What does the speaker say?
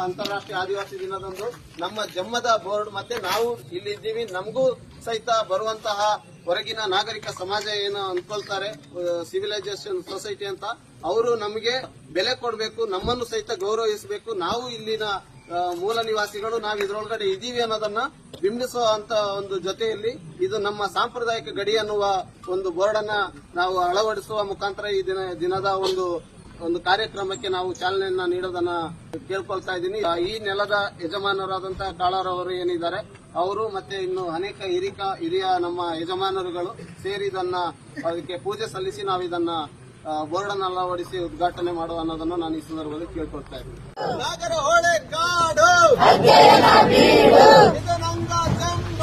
ಅಂತಾರಾಷ್ಟ್ರೀಯ ಆದಿವಾಸಿ ದಿನದಂದು ನಮ್ಮ ಜಮ್ಮದ ಬೋರ್ಡ್ ಮತ್ತೆ ನಾವು ಇಲ್ಲಿದ್ದೀವಿ. ನಮಗೂ ಸಹಿತ ಬರುವಂತಹ ಹೊರಗಿನ ನಾಗರಿಕ ಸಮಾಜ ಏನು ಅನ್ಕೊಳ್ತಾರೆ ಸಿವಿಲೈಸೇಷನ್ ಸೊಸೈಟಿ ಅಂತ, ಅವರು ನಮಗೆ ಬೆಲೆ ಕೊಡಬೇಕು, ನಮ್ಮನ್ನು ಸಹಿತ ಗೌರವಿಸಬೇಕು. ನಾವು ಇಲ್ಲಿನ ಮೂಲ ನಿವಾಸಿಗಳು, ನಾವು ಇದರೊಳಗಡೆ ಇದ್ದೀವಿ ಅನ್ನೋದನ್ನ ಬಿಂಬಿಸುವಂತ ಒಂದು ಜೊತೆಯಲ್ಲಿ ಇದು ನಮ್ಮ ಸಾಂಪ್ರದಾಯಿಕ ಗಡಿ ಅನ್ನುವ ಒಂದು ಬೋರ್ಡ್ ಅನ್ನ ನಾವು ಅಳವಡಿಸುವ ಮುಖಾಂತರ ಈ ದಿನದ ಒಂದು ಕಾರ್ಯಕ್ರಮಕ್ಕೆ ನಾವು ಚಾಲನೆಯನ್ನ ನೀಡೋದನ್ನ ಕೇಳ್ಕೊಳ್ತಾ ಇದ್ದೀನಿ. ಈ ನೆಲದ ಯಜಮಾನರಾದಂತಹ ಕಾಳಾರವರು ಏನಿದ್ದಾರೆ ಅವರು ಮತ್ತೆ ಇನ್ನು ಅನೇಕ ಹಿರಿಯ ನಮ್ಮ ಯಜಮಾನರುಗಳು ಸೇರಿ ಅದಕ್ಕೆ ಪೂಜೆ ಸಲ್ಲಿಸಿ ನಾವು ಇದನ್ನ ಬೋರ್ಡ್ ಅನ್ನು ಅಳವಡಿಸಿ ಉದ್ಘಾಟನೆ ಮಾಡುವ ಅನ್ನೋದನ್ನು ನಾನು ಈ ಸಂದರ್ಭದಲ್ಲಿ ಕೇಳ್ಕೊಳ್ತಾ ಇದ್ದೀನಿ. ನಾಗರಹೊಳೆ ಕಾಡು ಇದು ನಂಗ ಜಂಬ